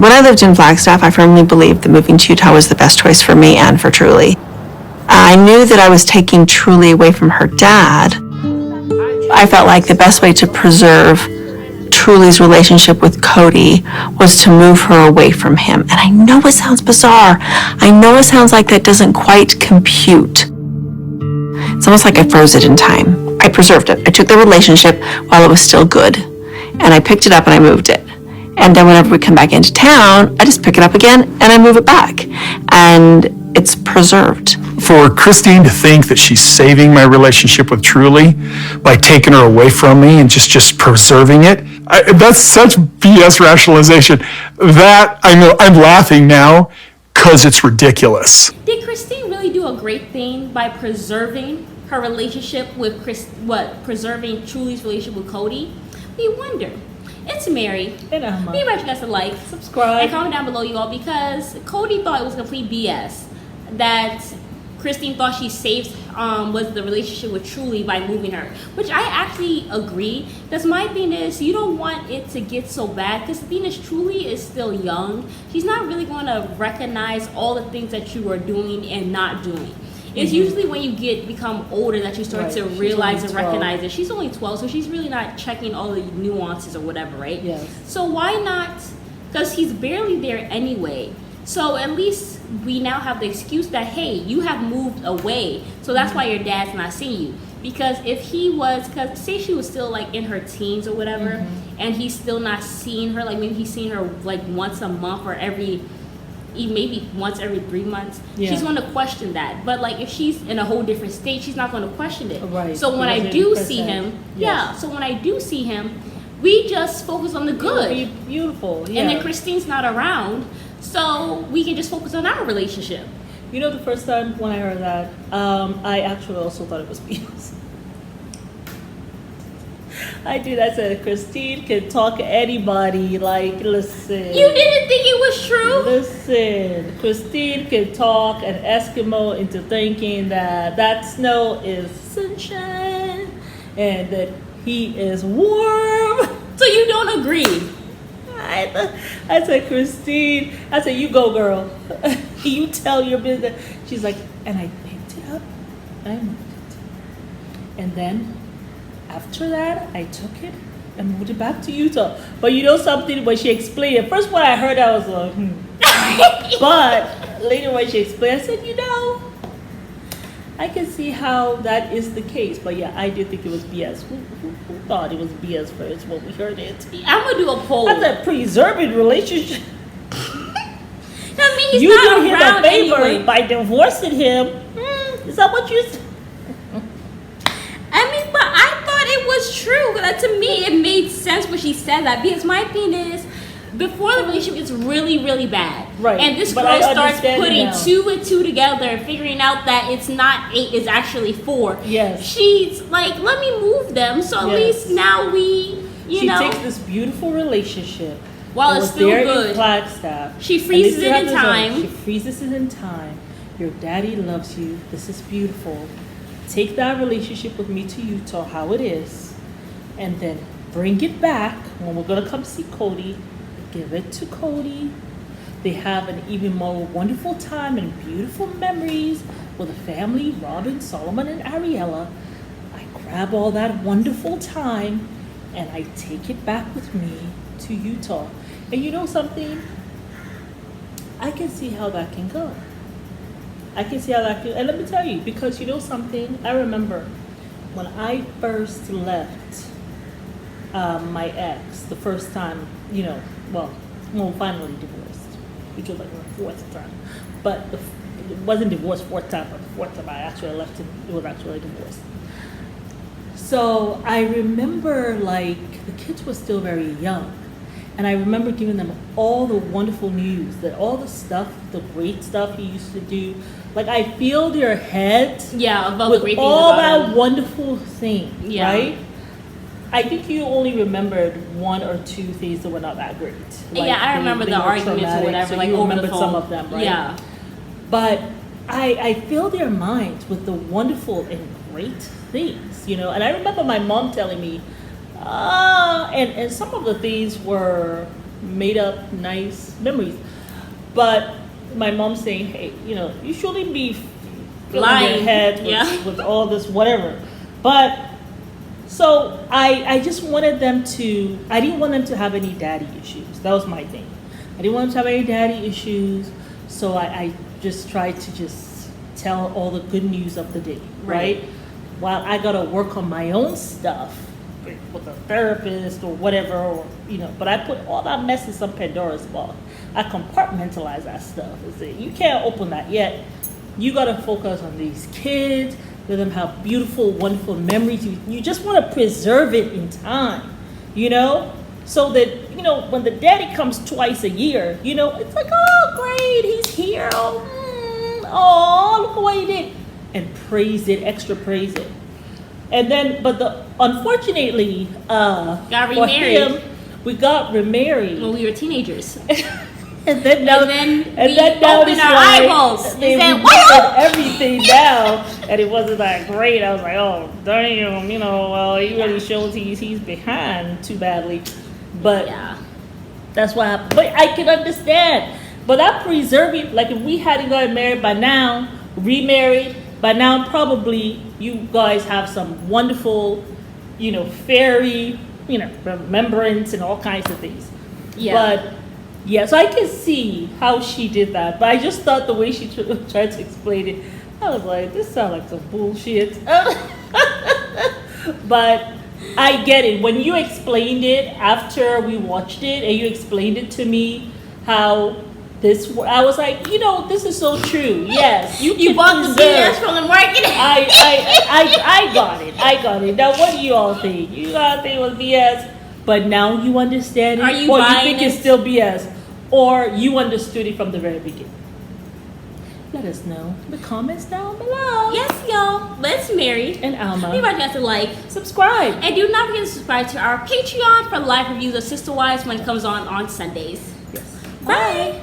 When I lived in Flagstaff, I firmly believed that moving to Utah was the best choice for me and for Truly. I knew that I was taking Truly away from her dad. I felt like the best way to preserve Truly's relationship with Kody was to move her away from him. And I know it sounds bizarre. I know it sounds like that doesn't quite compute. It's almost like I froze it in time. I preserved it. I took the relationship while it was still good, and I picked it up and I moved it. And then whenever we come back into town, I just pick it up again and I move it back. And it's preserved. For Christine to think that she's saving my relationship with Truly by taking her away from me and just preserving it, that's such BS rationalization. That, I know, I'm laughing now because it's ridiculous. Did Christine really do a great thing by preserving her relationship with preserving Truly's relationship with Kody? We wonder. It's Mary. And Emma. We invite you guys to like, subscribe, and comment down below, you all, because Kody thought it was complete BS that Christine thought she saved was the relationship with Truly by moving her, which I actually agree. Because my thing is, you don't want it to get so bad. Because the thing is, Truly is still young. She's not really going to recognize all the things that you are doing and not doing. It's usually when you become older that you start to realize and recognize it. She's only 12, so she's really not checking all the nuances or whatever, right? Yes. So why not? Because he's barely there anyway. So at least we now have the excuse that, hey, you have moved away. So that's why your dad's not seeing you. Because if he was, because say she was still like in her teens or whatever, and he's still not seeing her, like maybe he's seeing her like once a month or maybe once every 3 months, she's going to question that. But like if she's in a whole different state, she's not going to question it. Right. So when I do see him, so when I do see him, we just focus on the good. It'll be beautiful. Yeah. And then Christine's not around, so we can just focus on our relationship. You know, the first time when I heard that, I actually also thought it was BS. I did. I said, Christine can talk to anybody. Like, listen. You didn't think it was true? Listen, Christine can talk an Eskimo into thinking that snow is sunshine and that he is warm. So you don't agree? I said, Christine, I said, you go, girl. You tell your business. She's like, and I picked it up. I moved it. And then after that, I took it and moved it back to Utah. But you know something, when she explained it, first when I heard it, I was like, But later when she explained, I said, you know, I can see how that is the case. But yeah, I did think it was BS. Who thought it was BS first when we heard it? I'm going to do a poll. That's a preserving relationship. I mean, he's you not do him around a favor anyway. by divorcing him. Is that what you said? I mean, but I thought it was true. To me, it made sense when she said that. Because my thing is, before the relationship is really, really bad. Right. And this But girl I starts understand putting now. 2 and 2 together and figuring out that it's not 8, it's actually 4. Yes. She's like, let me move them. So at Yes. least now we, She takes this beautiful relationship while that it's was still there good. in Flagstaff. She And freezes they still it have in this time. She freezes it in time. Your daddy loves you. This is beautiful. Take that relationship with me to Utah, how it is, and then bring it back when we're gonna come see Kody. Give it to Kody. They have an even more wonderful time and beautiful memories with the family, Robin, Solomon, and Ariella. I grab all that wonderful time and I take it back with me to Utah. And you know something? I can see how that can go. I can see how that can, and let me tell you, because you know something? I remember when I first left my ex, the first time, you know, well, finally divorced, which was like the 4th time. But it wasn't divorced 4th time, but the 4th time I actually left him, it was actually divorced. So I remember, like, the kids were still very young. And I remember giving them all the wonderful news, that all the stuff, the great stuff he used to do. Like, I filled their heads About with the great things all about that him. wonderful thing, Yeah. right? I think you only remembered 1 or 2 things that were not that great. Like, I remember they the were arguments or traumatic, whatever, so like you over the remembered phone. some of them, right? Yeah. But I filled their minds with the wonderful and great things, you know. And I remember my mom telling me, and some of the things were made up nice memories. But my mom saying, hey, you shouldn't be filling Lying. your head with all this whatever. But so I just wanted them to, I didn't want them to have any daddy issues. That was my thing. I didn't want them to have any daddy issues. So I just tried to just tell all the good news of the day, right? While I got to work on my own stuff with a therapist or whatever, or but I put all that mess in some Pandora's box. I compartmentalize that stuff. I say, you can't open that yet. You got to focus on these kids. Let them have beautiful, wonderful memories. You just want to preserve it in time, so that, when the daddy comes twice a year, it's like, oh, great, he's here. Oh, look what he did. And praise it, extra praise it. And then, unfortunately, Got for remarried. him, we got remarried. When we were teenagers. And then now, we now opened it's our like, eyeballs and they said, redid everything now, and it wasn't that great. I was like, oh, damn, well, he really shows he's behind too badly. But Yeah. that's what happened. But I can understand. But that preserving, like if we hadn't gotten married by now, remarried, by now probably you guys have some wonderful, fairy, remembrance and all kinds of things. Yeah. But yeah, so I can see how she did that. But I just thought the way she tried to explain it, I was like, this sounds like some bullshit. But I get it. When you explained it after we watched it and you explained it to me, how I was like, this is so true. Yes, You bought the BS from the market. I got it. I got it. Now, what do you all think? You all think it was BS, but now you understand it, Are you or you buying think it's it? still BS, or you understood it from the very beginning? Let us know in the comments down below. Yes, y'all. Let's marry. And Alma, Remember guys to like, subscribe. and do not forget to subscribe to our Patreon for live reviews of Sister Wives when it comes on Sundays. Yes. Bye.